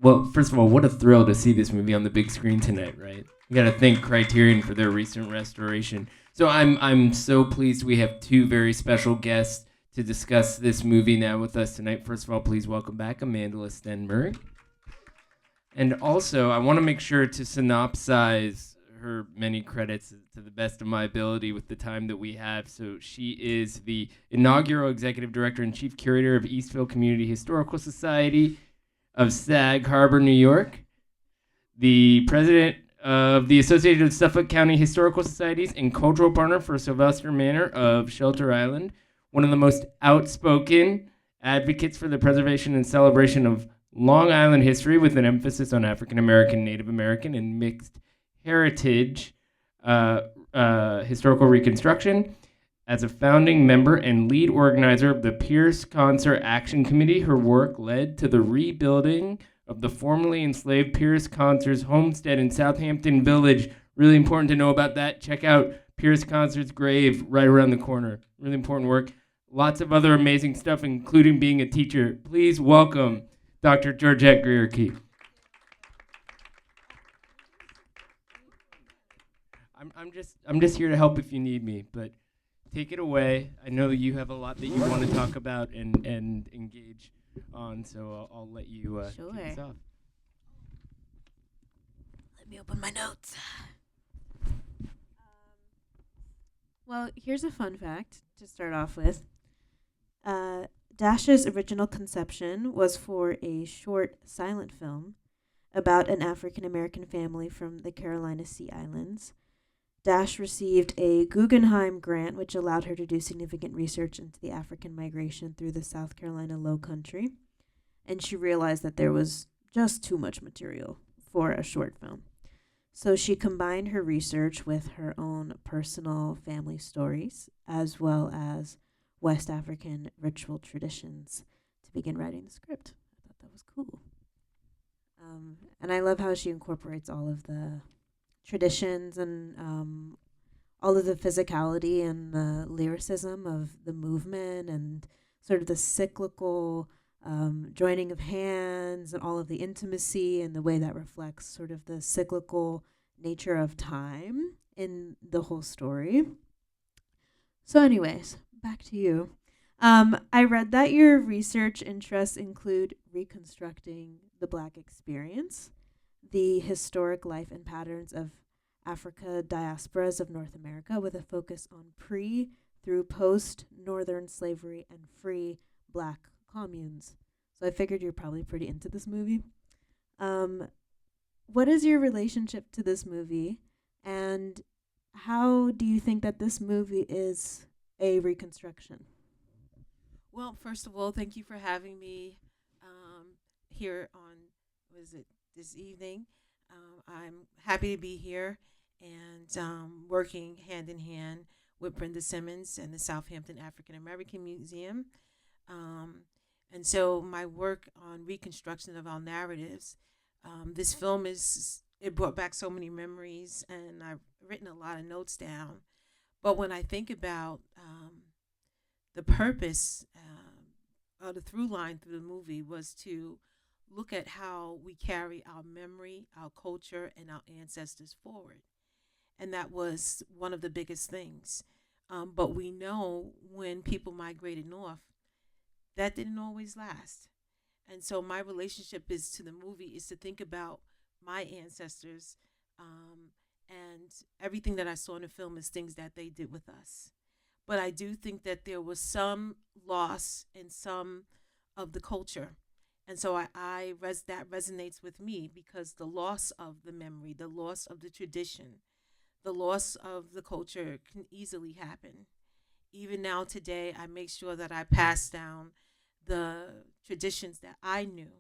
Well, first of all, what a thrill to see this movie on the big screen tonight, right? You got to thank Criterion for their recent restoration. So I'm so pleased we have two very special guests to discuss this movie now with us tonight. First of all, please welcome back Amandla Stenberg. And also, I want to make sure to synopsize her many credits to the best of my ability with the time that we have. So she is the inaugural executive director and chief curator of Eastville Community Historical Society of Sag Harbor, New York, the president of the Association of Suffolk County Historical Societies and cultural partner for Sylvester Manor of Shelter Island, one of the most outspoken advocates for the preservation and celebration of Long Island history with an emphasis on African American, Native American, and mixed heritage historical reconstruction. As a founding member and lead organizer of the Pierce Concert Action Committee, her work led to the rebuilding of the formerly enslaved Pierce Concert's homestead in Southampton Village. Really important to know about that. Check out Pierce Concert's grave right around the corner. Really important work. Lots of other amazing stuff, including being a teacher. Please welcome Dr. Georgette Krier-Key. I'm just here to help if you need me, but take it away. I know you have a lot that you want to talk about and engage on, so I'll let you Sure. kick us off. Let me open my notes. Well, here's a fun fact to start off with. Dash's original conception was for a short silent film about an African American family from the Carolina Sea Islands. Dash received a Guggenheim grant, which allowed her to do significant research into the African migration through the South Carolina Low Country, and she realized that there was just too much material for a short film. So she combined her research with her own personal family stories, as well as West African ritual traditions, to begin writing the script. I thought that was cool. And I love how she incorporates all of the traditions and all of the physicality and the lyricism of the movement and sort of the cyclical joining of hands and all of the intimacy and the way that reflects sort of the cyclical nature of time in the whole story. So anyways, back to you. I read that your research interests include reconstructing the Black experience, the historic life and patterns of Africa diasporas of North America with a focus on pre through post-Northern slavery and free Black communes. So I figured you're probably pretty into this movie. What is your relationship to this movie, and how do you think that this movie is a reconstruction? Well, first of all, thank you for having me here on, this evening. I'm happy to be here and working hand in hand with Brenda Simmons and the Southampton African American Museum. And so my work on reconstruction of our narratives, this film it brought back so many memories, and I've written a lot of notes down. But when I think about the purpose, the through line through the movie was to look at how we carry our memory, our culture, and our ancestors forward. And that was one of the biggest things. But we know when people migrated north, that didn't always last. And so my relationship is to the movie is to think about my ancestors, and everything that I saw in the film is things that they did with us. But I do think that there was some loss in some of the culture. And so that resonates with me because the loss of the memory, the loss of the tradition, the loss of the culture can easily happen. Even now today, I make sure that I pass down the traditions that I knew,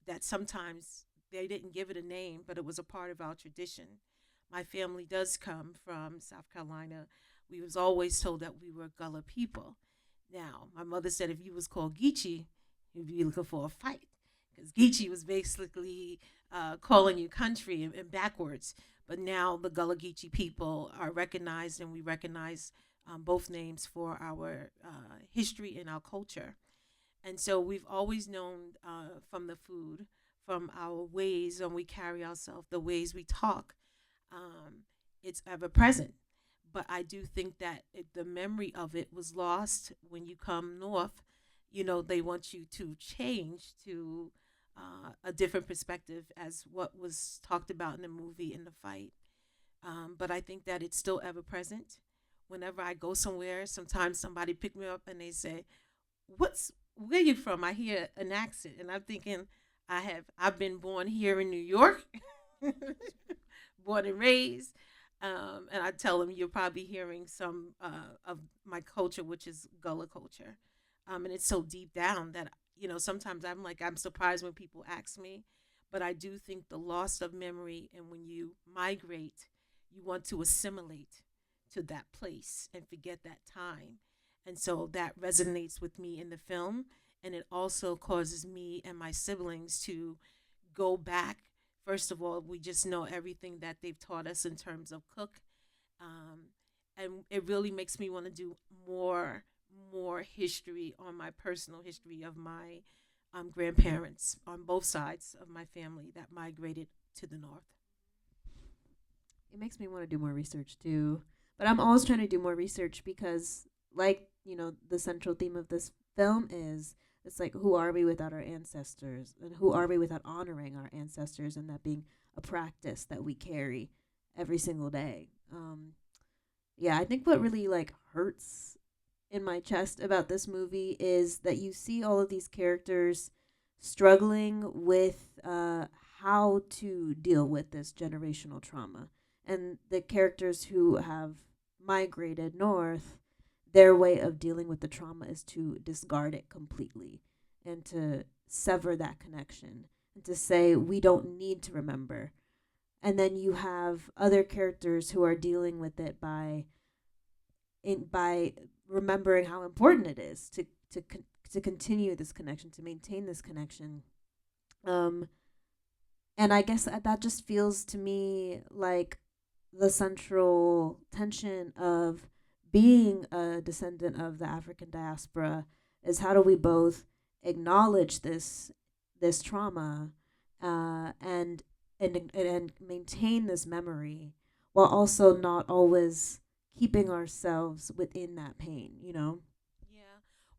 that sometimes they didn't give it a name, but it was a part of our tradition. My family does come from South Carolina. We was always told that we were Gullah people. Now, my mother said if you was called Geechee, you'd be looking for a fight, because Geechee was basically calling you country and backwards. But now the Gullah Geechee people are recognized, and we recognize both names for our history and our culture. And so we've always known from the food, from our ways when we carry ourselves, the ways we talk. It's ever present. But I do think that the memory of it was lost when you come north. You know, they want you to change to a different perspective as what was talked about in the movie in the fight. But I think that it's still ever present. Whenever I go somewhere, sometimes somebody pick me up and they say, where you from? I hear an accent, and I'm thinking, I've been born here in New York, born and raised, and I tell them you're probably hearing some of my culture, which is Gullah culture, and it's so deep down that sometimes I'm surprised when people ask me, but I do think the loss of memory, and when you migrate, you want to assimilate to that place and forget that time. And so that resonates with me in the film. And it also causes me and my siblings to go back. First of all, we just know everything that they've taught us in terms of cook. And it really makes me want to do more history on my personal history of my grandparents on both sides of my family that migrated to the north. It makes me want to do more research too. But I'm always trying to do more research because, like, the central theme of this film is it's like, who are we without our ancestors? And who are we without honoring our ancestors, and that being a practice that we carry every single day? Yeah, I think what really, like, hurts in my chest about this movie is that you see all of these characters struggling with how to deal with this generational trauma. And the characters who have migrated north, their way of dealing with the trauma is to discard it completely and to sever that connection and to say, we don't need to remember. And then you have other characters who are dealing with it by remembering how important it is to continue this connection, to maintain this connection. And I guess that just feels to me like the central tension of being a descendant of the African diaspora is, how do we both acknowledge this trauma and maintain this memory while also not always keeping ourselves within that pain, Yeah.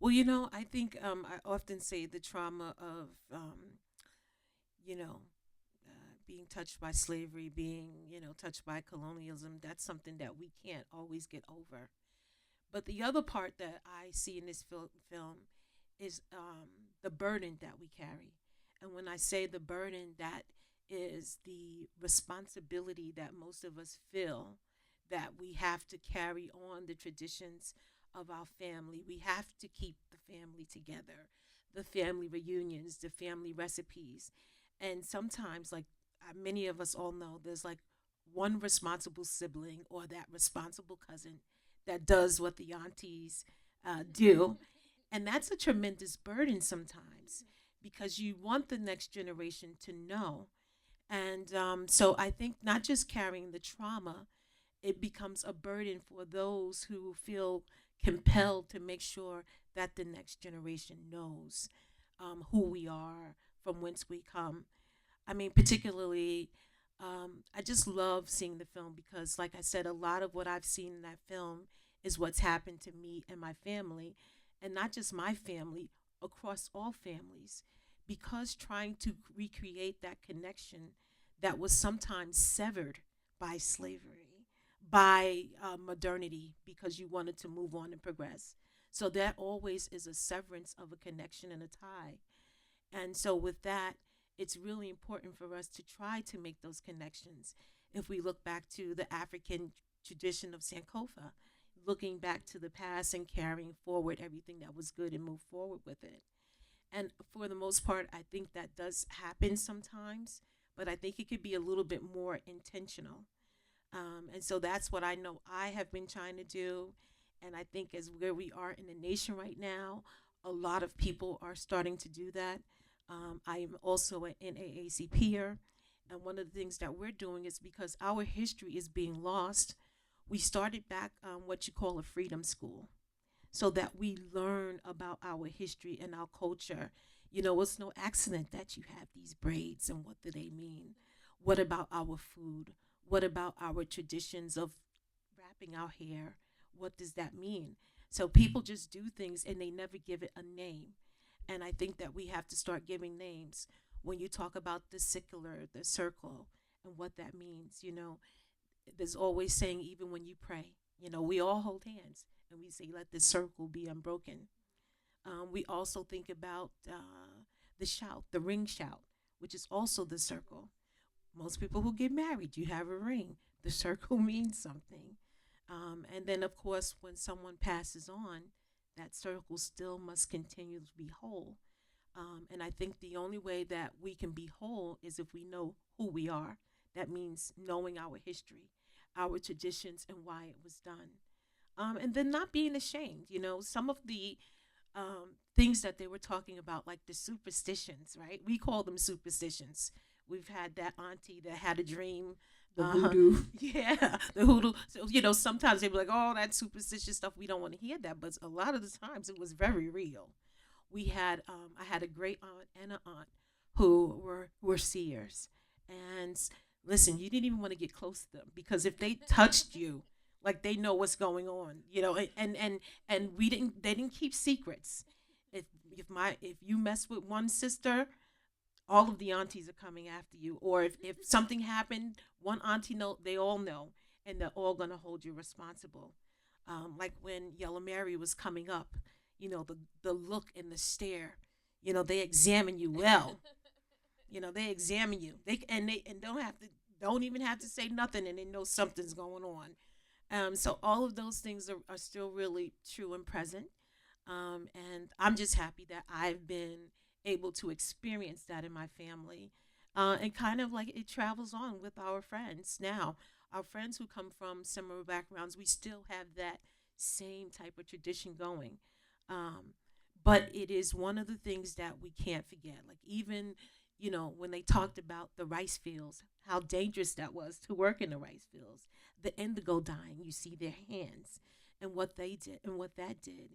Well, I think I often say the trauma of, you know, being touched by slavery, being, touched by colonialism, that's something that we can't always get over. But the other part that I see in this film is the burden that we carry. And when I say the burden, that is the responsibility that most of us feel, that we have to carry on the traditions of our family. We have to keep the family together, the family reunions, the family recipes. And sometimes, like many of us all know, there's like one responsible sibling or that responsible cousin that does what the aunties do. And that's a tremendous burden sometimes because you want the next generation to know. And so I think not just carrying the trauma, it becomes a burden for those who feel compelled to make sure that the next generation knows who we are, from whence we come. I mean, particularly, I just love seeing the film because, like I said, a lot of what I've seen in that film is what's happened to me and my family, and not just my family, across all families, because trying to recreate that connection that was sometimes severed by slavery, by modernity, because you wanted to move on and progress. So that always is a severance of a connection and a tie. And so with that, it's really important for us to try to make those connections. If we look back to the African tradition of Sankofa, looking back to the past and carrying forward everything that was good and move forward with it. And for the most part, I think that does happen sometimes, but I think it could be a little bit more intentional. And so that's what I know I have been trying to do. And I think as where we are in the nation right now, a lot of people are starting to do that. I am also an NAACP peer. And one of the things that we're doing is because our history is being lost, we started back what you call a freedom school. so that we learn about our history and our culture. You know, it's no accident that you have these braids, and what do they mean? What about our food? What about our traditions of wrapping our hair? What does that mean? So people just do things and they never give it a name. And I think that we have to start giving names when you talk about the secular, the circle, and what that means. You know, there's always saying, even when you pray, you know, we all hold hands and we say, let this circle be unbroken. We also think about the shout, the ring shout, which is also the circle. Most people who get married, you have a ring. The circle means something. And then, of course, when someone passes on, that circle still must continue to be whole. And I think the only way that we can be whole is if we know who we are. That means knowing our history, our traditions, and why it was done. And then not being ashamed. You know, some of the things that they were talking about, like the superstitions, right? We call them superstitions. We've had that auntie that had a dream. The voodoo. Yeah, the hoodoo. So, you know, sometimes they be like, oh, that superstitious stuff. We don't want to hear that. But a lot of the times it was very real. We had, I had a great aunt and an aunt who were seers. And listen, you didn't even want to get close to them because if they touched you, like they know what's going on, you know, and they didn't keep secrets. If you mess with one sister, all of the aunties are coming after you. Or if something happened, one auntie know, they all know, and they're all gonna hold you responsible. Like when Yellow Mary was coming up, you know, the look and the stare, you know, they examine you well. You know, they examine you. They don't even have to say nothing, and they know something's going on. So all of those things are still really true and present. And I'm just happy that I've been able to experience that in my family. And kind of like it travels on with our friends now. Our friends who come from similar backgrounds, we still have that same type of tradition going. Um, but it is one of the things that we can't forget. Like even, you know, when they talked about the rice fields, how dangerous that was to work in the rice fields, the indigo dyeing, you see their hands and what they did and what that did.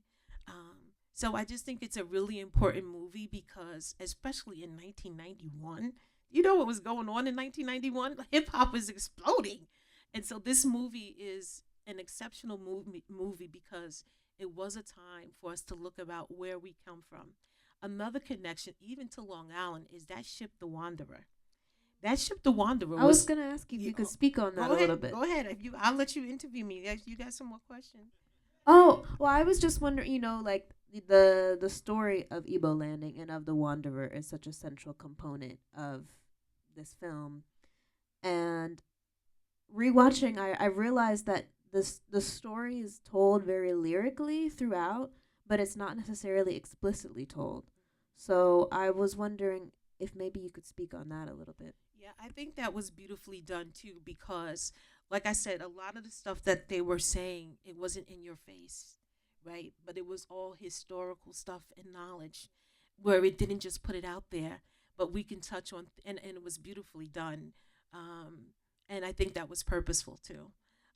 So I just think it's a really important movie because, especially in 1991, you know what was going on in 1991? Hip hop was exploding. And so this movie is an exceptional movie because it was a time for us to look about where we come from. Another connection, even to Long Island, is that ship, the Wanderer. That ship, the Wanderer, I was was. gonna ask you if You, you could speak on that go a ahead. little bit. Go ahead. If you, I'll let you interview me. You got some more questions? Oh, well, I was just wondering, like the story of Ebo Landing and of the Wanderer is such a central component of this film, and rewatching, I realized that the story is told very lyrically throughout, but it's not necessarily explicitly told. So I was wondering if maybe you could speak on that a little bit. Yeah, I think that was beautifully done too because, like I said, a lot of the stuff that they were saying, it wasn't in your face, right? But it was all historical stuff and knowledge where it didn't just put it out there, but we can touch on, and it was beautifully done. Um, and I think that was purposeful too.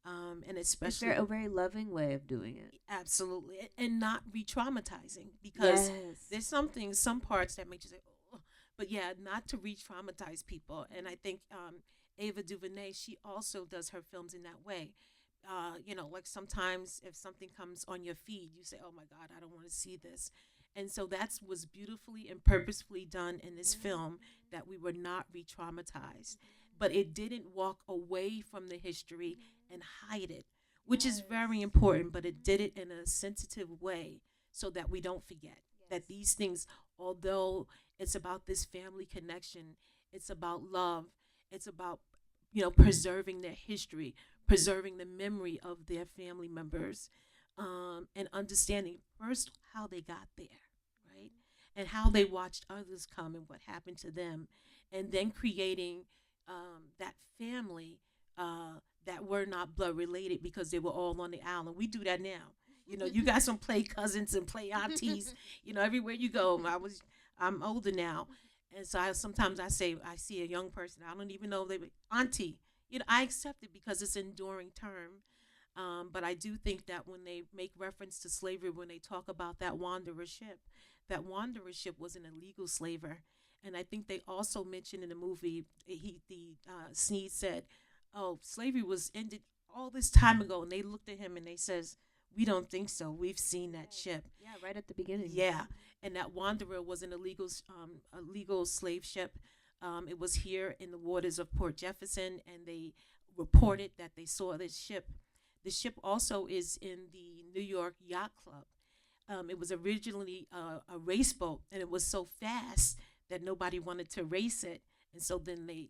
And It's especially, a very loving way of doing it. absolutely, and not re traumatizing because Yes. there's some things, some parts that make you say, oh, but yeah, not to re traumatize people. And I think Ava DuVernay, she also does her films in that way. You know, like sometimes if something comes on your feed, you say, oh my God, I don't want to see this. And so that was beautifully and purposefully done in this film that we were not re traumatized. But it didn't walk away from the history and hide it, which is very important, but it did it in a sensitive way so that we don't forget that these things, although it's about this family connection, it's about love, it's about, you know, preserving their history, preserving the memory of their family members, and understanding first how they got there, right? And how they watched others come and what happened to them, and then creating that family that were not blood related because they were all on the island. We do that now. You know, you got some play cousins and play aunties. You know, everywhere you go. I'm older now, and so sometimes I say I see a young person. I don't even know if they were auntie. You know, I accept it because it's an enduring term. But I do think that when they make reference to slavery, when they talk about that wanderer ship was an illegal slaver. And I think they also mentioned in the movie, Sneed said, "Oh, slavery was ended all this time ago." And they looked at him and they says, "We don't think so. We've seen that ship." Yeah, right at the beginning. Yeah, and that wanderer was an illegal slave ship. It was here in the waters of Port Jefferson, and they reported that they saw this ship. The ship also is in the New York Yacht Club. It was originally a race boat, and it was so fast that nobody wanted to race it, and so then the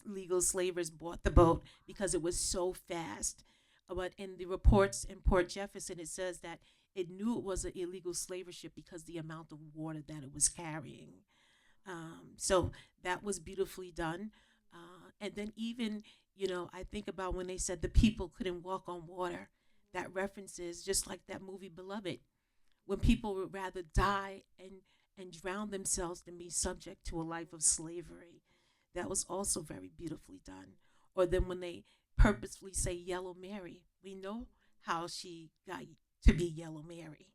illegal slavers bought the boat because it was so fast. But in the reports in Port Jefferson, it says that it knew it was an illegal slaver ship because the amount of water that it was carrying. So that was beautifully done. And then even, I think about when they said the people couldn't walk on water. That references just like that movie Beloved, when people would rather die and drown themselves than be subject to a life of slavery. That was also very beautifully done. Or then when they purposefully say Yellow Mary, we know how she got to be Yellow Mary.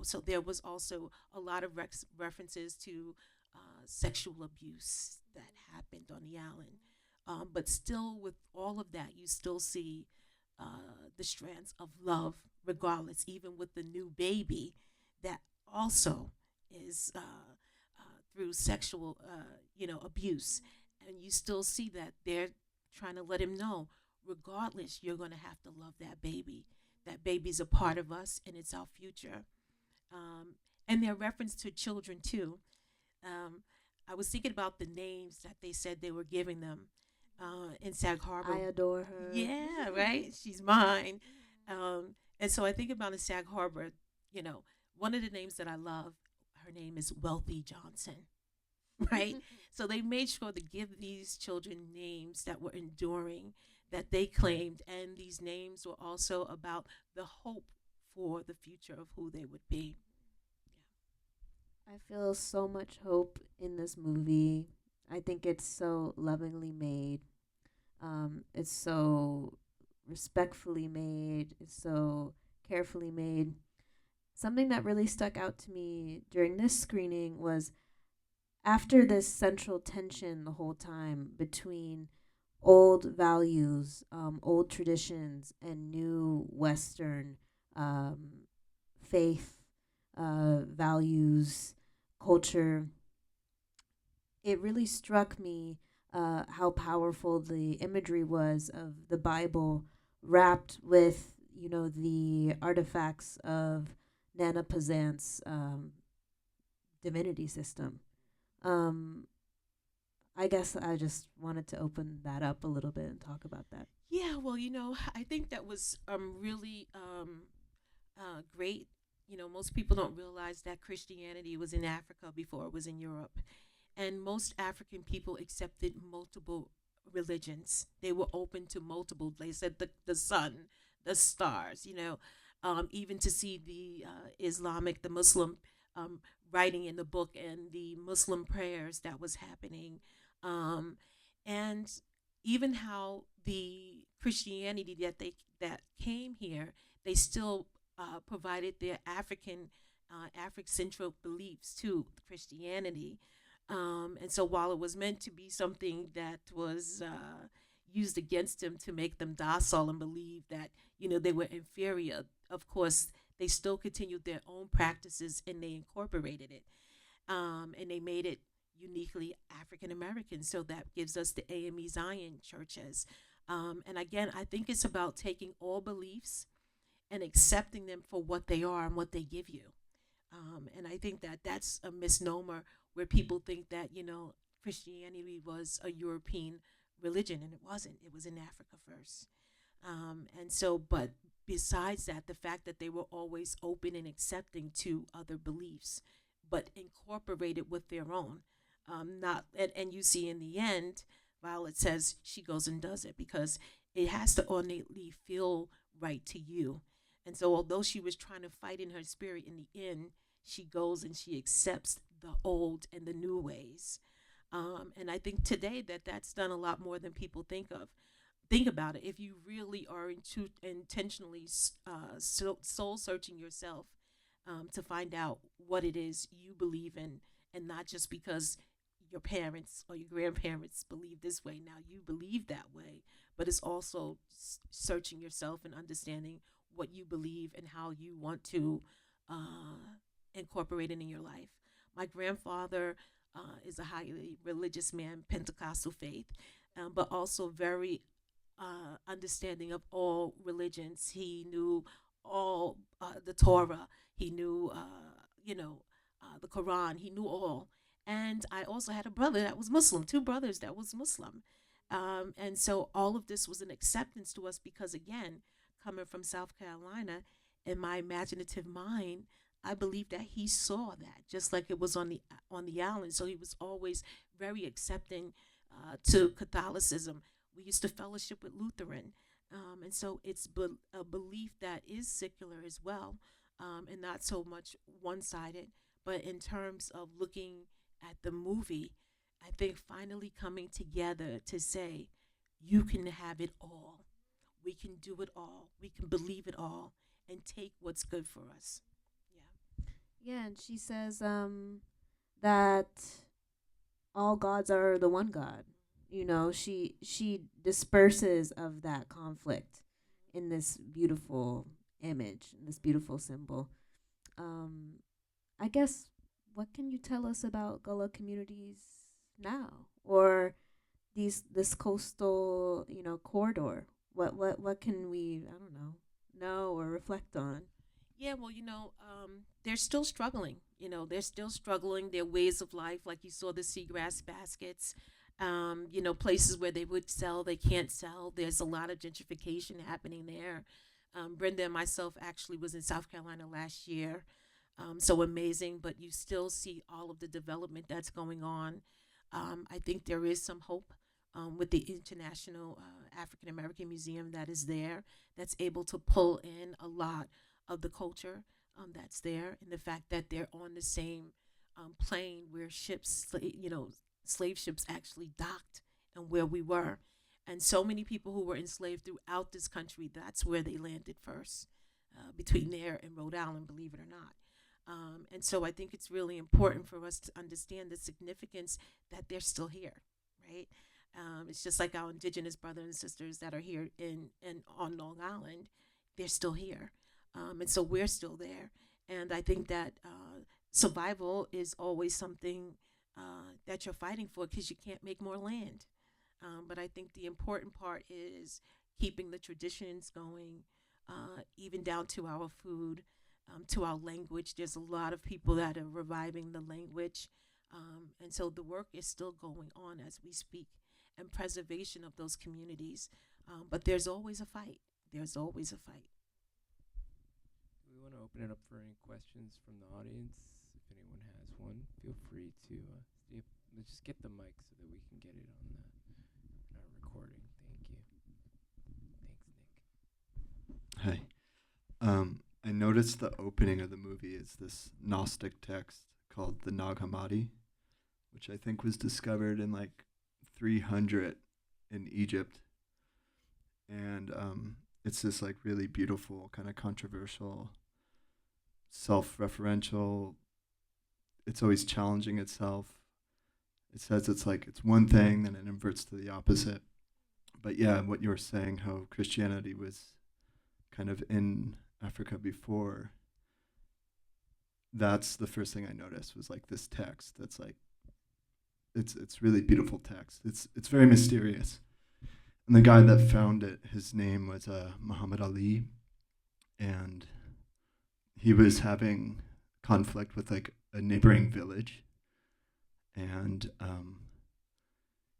So there was also a lot of references to sexual abuse that happened on the island. But still, with all of that, you still see the strands of love, regardless, even with the new baby that also is through sexual, abuse. And you still see that they're trying to let him know, regardless, you're going to have to love that baby. That baby's a part of us, and it's our future. And their reference to children, too. I was thinking about the names that they said they were giving them in Sag Harbor. I adore her. Yeah, right? She's mine. And so I think about in Sag Harbor, one of the names that I love, her name is Wealthy Johnson, right? So they made sure to give these children names that were enduring, that they claimed, and these names were also about the hope for the future of who they would be. I feel so much hope in this movie. I think it's so lovingly made. It's so respectfully made. It's so carefully made. Something that really stuck out to me during this screening was after this central tension the whole time between old values, old traditions, and new Western faith, values, culture. It really struck me how powerful the imagery was of the Bible wrapped with, the artifacts of Nana Pazant's divinity system. I guess I just wanted to open that up a little bit and talk about that. Yeah, well, I think that was really great. Most people don't realize that Christianity was in Africa before it was in Europe. And most African people accepted multiple religions. They were open to multiple. They said the sun, the stars, even to see the the Muslim writing in the book and the Muslim prayers that was happening. And even how the Christianity that came here, they still provided their Afrocentric beliefs to Christianity. And so while it was meant to be something that was used against them to make them docile and believe that, they were inferior, of course, they still continued their own practices and they incorporated it. And they made it uniquely African American. So that gives us the AME Zion churches. And again, I think it's about taking all beliefs and accepting them for what they are and what they give you. And I think that that's a misnomer where people think that, Christianity was a European religion, and it wasn't. It was in Africa first. But besides that, the fact that they were always open and accepting to other beliefs, but incorporated with their own. And you see in the end, Violet says she goes and does it because it has to innately feel right to you. And so although she was trying to fight in her spirit, in the end, she goes and she accepts the old and the new ways. And I think today that's done a lot more than people think of. think about it. If you really are intentionally soul searching yourself to find out what it is you believe in, and not just because your parents or your grandparents believe this way, now you believe that way, but it's also searching yourself and understanding what you believe and how you want to incorporate it in your life. My grandfather is a highly religious man, Pentecostal faith, but also very understanding of all religions. He knew all the Torah. He knew, the Quran. He knew all. And I also had a brother that was Muslim, two brothers that was Muslim. And so all of this was an acceptance to us because, again, coming from South Carolina, in my imaginative mind, I believe that he saw that just like it was on the island. So he was always very accepting to Catholicism. We used to fellowship with Lutheran, and so it's a belief that is secular as well, and not so much one-sided. But in terms of looking at the movie, I think finally coming together to say, you can have it all. We can do it all. We can believe it all and take what's good for us. Yeah. Yeah, and she says that all gods are the one God. You know, she disperses of that conflict in this beautiful image, this beautiful symbol. Um, I guess what can you tell us about Gullah communities now, or this coastal corridor? What can we, I don't know or reflect on? Yeah, well, they're still struggling. They're still struggling. Their ways of life, like you saw the seagrass baskets, places where they would sell, they can't sell. There's a lot of gentrification happening there. Brenda and myself actually was in South Carolina last year. So amazing, but you still see all of the development that's going on. I think there is some hope with the International African American Museum that is there, that's able to pull in a lot of the culture that's there, and the fact that they're on the same plane where slave ships actually docked and where we were. And so many people who were enslaved throughout this country, that's where they landed first, between there and Rhode Island, believe it or not. And so I think it's really important for us to understand the significance that they're still here, right? It's just like our indigenous brothers and sisters that are here in on Long Island, they're still here. And so we're still there. And I think that survival is always something that you're fighting for because you can't make more land. But I think the important part is keeping the traditions going, even down to our food, to our language. There's a lot of people that are reviving the language. And so the work is still going on as we speak, and preservation of those communities. But there's always a fight. There's always a fight. We want to open it up for any questions from the audience. If anyone has one, feel free to let's just get the mic so that we can get it on our recording. Thank you. Thanks, Nick. Hi. I noticed the opening of the movie is this Gnostic text called the Nag Hammadi, which I think was discovered in like 300 in Egypt. And it's this like really beautiful, kind of controversial, self-referential. It's always challenging itself. It says it's one thing, then it inverts to the opposite. But yeah, what you were saying, how Christianity was kind of in Africa before, that's the first thing I noticed was like this text that's like, it's really beautiful text. It's very mysterious. And the guy that found it, his name was Muhammad Ali, and he was having conflict with like a neighboring village, and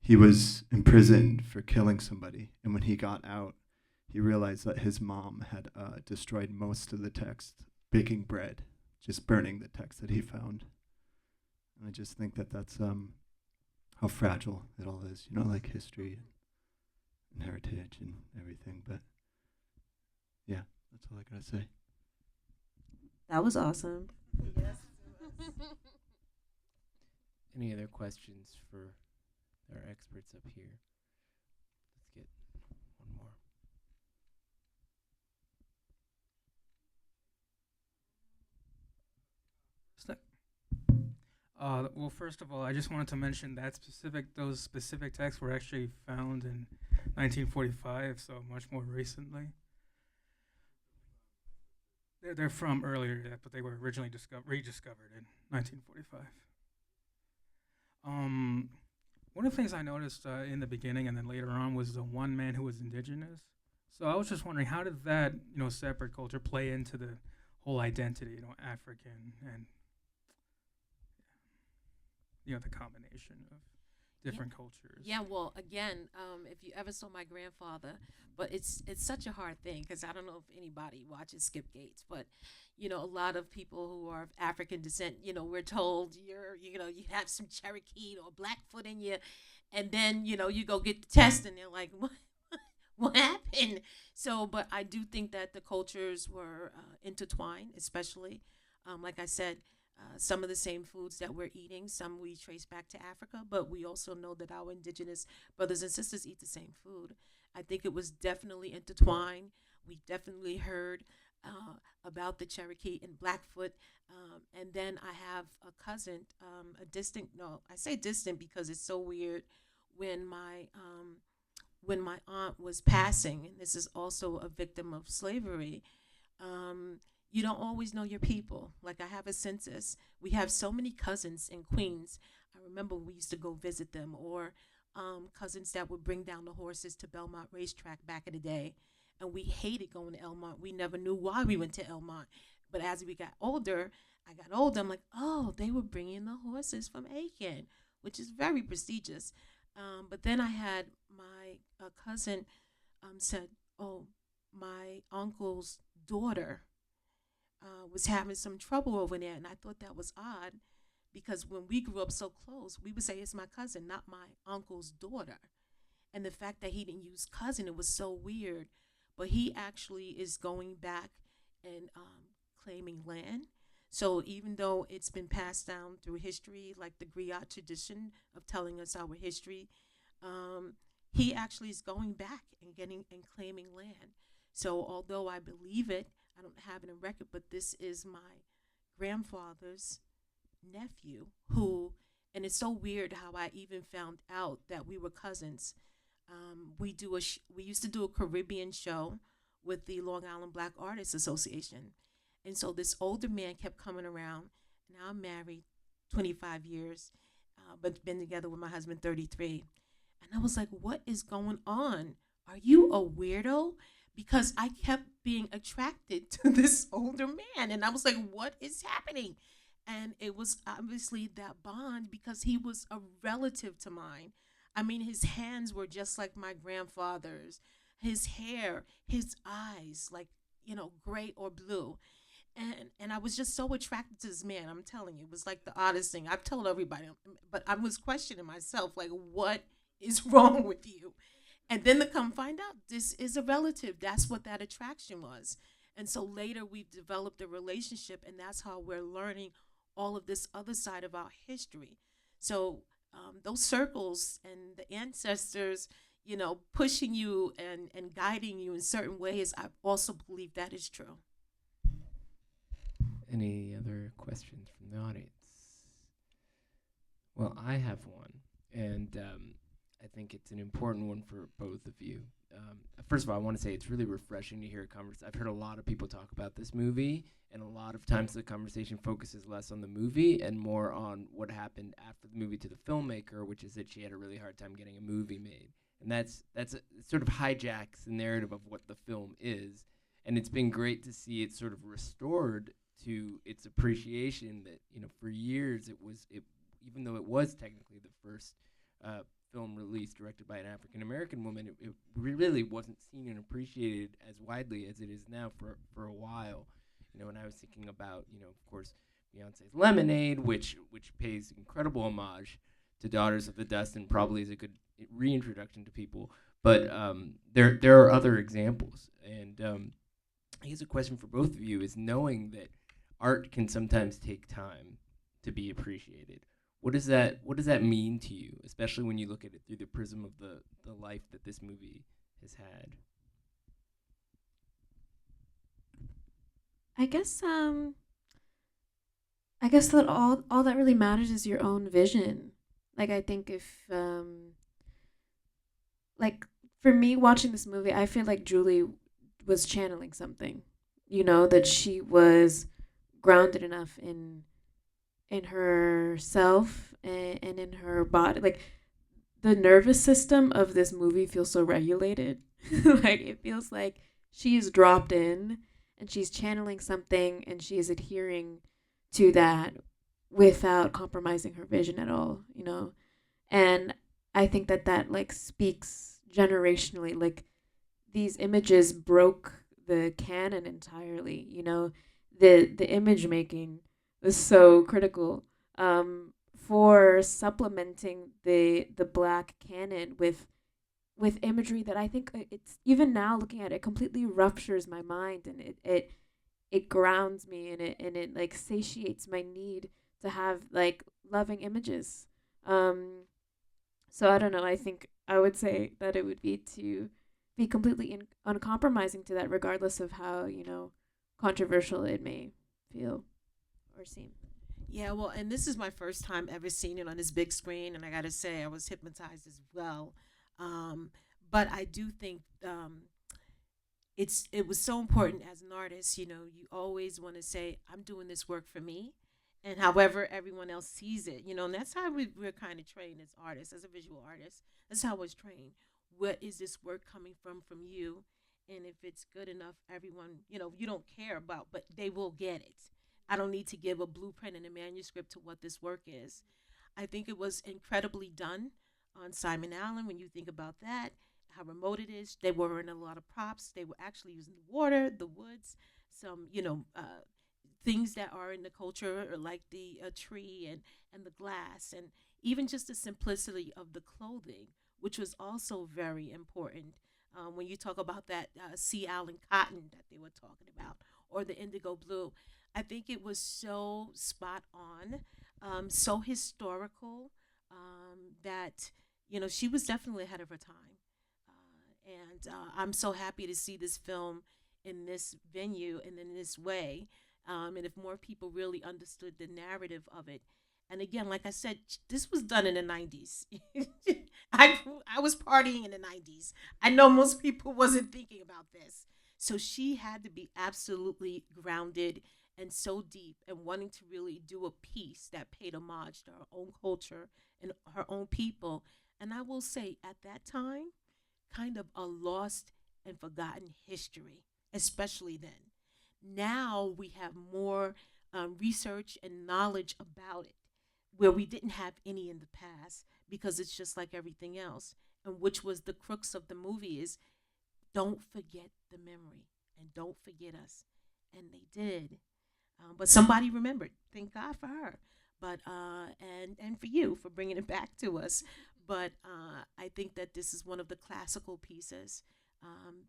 he was imprisoned for killing somebody. And when he got out, he realized that his mom had destroyed most of the text, baking bread, just burning the text that he found. And I just think that that's how fragile it all is, like history and heritage and everything. But yeah, that's all I gotta say. That was awesome. Yes. Any other questions for our experts up here? Let's get one Well, first of all, I just wanted to mention that those specific texts were actually found in 1945, so much more recently. They're from earlier, but they were originally rediscovered in 1945. One of the things I noticed in the beginning and then later on was the one man who was indigenous. So I was just wondering, how did that, separate culture play into the whole identity, African and, the combination of different cultures? Yeah, well, again, if you ever saw my grandfather, but it's such a hard thing because I don't know if anybody watches Skip Gates, but a lot of people who are of African descent, we're told you have some Cherokee or Blackfoot in you, and then you go get the test and they're like, what happened? So, but I do think that the cultures were intertwined, especially, like I said. Some of the same foods that we're eating, some we trace back to Africa, but we also know that our indigenous brothers and sisters eat the same food. I think it was definitely intertwined. We definitely heard about the Cherokee and Blackfoot. And then I have a cousin, I say distant because it's so weird. When my aunt was passing, and this is also a victim of slavery, you don't always know your people. Like, I have a census. We have so many cousins in Queens. I remember we used to go visit them, or cousins that would bring down the horses to Belmont Racetrack back in the day. And we hated going to Elmont. We never knew why we went to Elmont. But as we got older, I'm like, oh, they were bringing the horses from Aiken, which is very prestigious. But then I had my cousin said, oh, my uncle's daughter was having some trouble over there, and I thought that was odd because when we grew up so close, we would say it's my cousin, not my uncle's daughter. And the fact that he didn't use cousin, it was so weird. But he actually is going back and claiming land. So even though it's been passed down through history, like the griot tradition of telling us our history, he actually is going back and getting and claiming land. So although I believe it, I don't have it in record, but this is my grandfather's nephew who, and it's so weird how I even found out that we were cousins. We used to do a Caribbean show with the Long Island Black Artists Association. And so this older man kept coming around. Now I'm married 25 years, but been together with my husband 33. And I was like, what is going on? Are you a weirdo? Because I kept being attracted to this older man. And I was like, what is happening? And it was obviously that bond because he was a relative to mine. I mean, his hands were just like my grandfather's. His hair, his eyes, like, gray or blue. And I was just so attracted to this man. I'm telling you, it was like the oddest thing. I've told everybody, but I was questioning myself, like, what is wrong with you? And then to come find out, this is a relative. That's what that attraction was. And so later we've developed a relationship, and that's how we're learning all of this other side of our history. So those circles and the ancestors, pushing you and guiding you in certain ways, I also believe that is true. Any other questions from the audience? Well, I have one, and I think it's an important one for both of you. First of all, I want to say it's really refreshing to hear a conversation. I've heard a lot of people talk about this movie, and a lot of times the conversation focuses less on the movie and more on what happened after the movie to the filmmaker, which is that she had a really hard time getting a movie made. And that's it sort of hijacks the narrative of what the film is. And it's been great to see it sort of restored to its appreciation that, for years even though it was technically the first film released directed by an African American woman, it really wasn't seen and appreciated as widely as it is now for a while. And I was thinking about, of course, Beyonce's Lemonade, which pays incredible homage to Daughters of the Dust and probably is a good reintroduction to people. But there are other examples. And I guess a question for both of you is, knowing that art can sometimes take time to be appreciated, what does that mean to you, especially when you look at it through the prism of the life that this movie has had? I guess I guess that all that really matters is your own vision. Like I think if like for me watching this movie, I feel like Julie was channeling something. You know, that she was grounded enough in herself and in her body. Like the nervous system of this movie feels so regulated. Like it feels like she's dropped in and she's channeling something and she is adhering to that without compromising her vision at all, you know? And I think that that like speaks generationally. Like these images broke the canon entirely, you know? The image making was so critical for supplementing the black canon with imagery that I think it's even now looking at it completely ruptures my mind, and it grounds me, and it like satiates my need to have like loving images. Um, so I don't know. I think I would say that it would be to be completely uncompromising to that, regardless of how controversial it may feel or seem. Yeah, well, and this is my first time ever seeing it on this big screen, and I gotta say, I was hypnotized as well. Um, but I do think it was so important as an artist. You know, you always want to say, "I'm doing this work for me," and however everyone else sees it, and that's how we're kind of trained as artists, as a visual artist. That's how I was trained. What is this work coming from you? And if it's good enough, everyone, you don't care about, but they will get it. I don't need to give a blueprint and a manuscript to what this work is. I think it was incredibly done on Simon Allen when you think about that, how remote it is. They were in a lot of props. They were actually using the water, the woods, some, things that are in the culture, or like the tree and the glass, and even just the simplicity of the clothing, which was also very important. When you talk about that Sea Island cotton that they were talking about, or the indigo blue, I think it was so spot on, so historical, that she was definitely ahead of her time. And I'm so happy to see this film in this venue and in this way. And if more people really understood the narrative of it. And again, like I said, this was done in the 90s. I was partying in the 90s. I know most people wasn't thinking about this. So she had to be absolutely grounded and so deep, and wanting to really do a piece that paid homage to her own culture and her own people. And I will say, at that time, kind of a lost and forgotten history, especially then. Now we have more research and knowledge about it, where we didn't have any in the past, because it's just like everything else. And which was the crux of the movie is, don't forget the memory and don't forget us. And they did. But somebody remembered. Thank God for her. But and for you for bringing it back to us. But I think that this is one of the classical pieces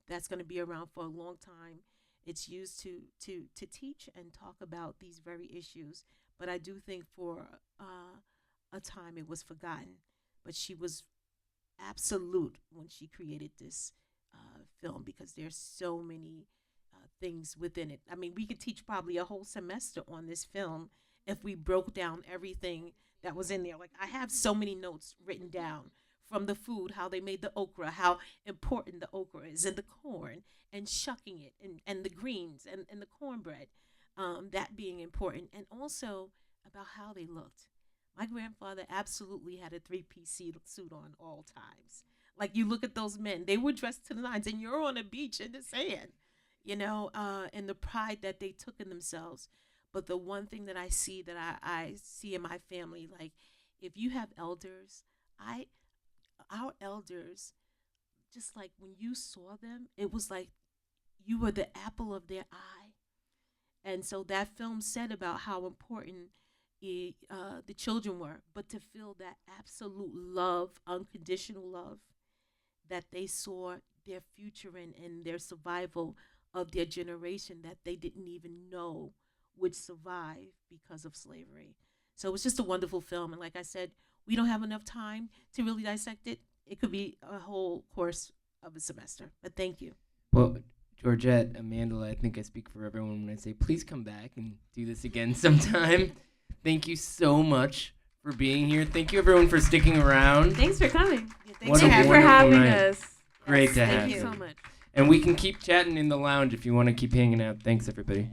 that's going to be around for a long time. It's used to teach and talk about these very issues. But I do think for a time it was forgotten. But she was absolute when she created this film, because there's so many things within it. I mean, we could teach probably a whole semester on this film if we broke down everything that was in there. Like, I have so many notes written down from the food, how they made the okra, how important the okra is, and the corn, and shucking it, and the greens, and the cornbread, that being important, and also about how they looked. My grandfather absolutely had a three-piece suit on all times. Like, you look at those men, they were dressed to the nines, and you're on a beach in the sand, and the pride that they took in themselves. But the one thing that I see, I see in my family, like, if you have elders, our elders, just like when you saw them, it was like you were the apple of their eye. And so that film said about how important the children were, but to feel that absolute love, unconditional love, that they saw their future in, and their survival of their generation that they didn't even know would survive because of slavery. So it was just a wonderful film. And like I said, we don't have enough time to really dissect it. It could be a whole course of a semester. But thank you. Well, Georgette, Amandla, I think I speak for everyone when I say please come back and do this again sometime. thank you so much for being here. Thank you, everyone, for sticking around. Thanks for coming. Yeah, What thanks a for having For wonderful having night. us. Great to Thank have you you. so much. And we can keep chatting in the lounge if you want to keep hanging out. Thanks, everybody.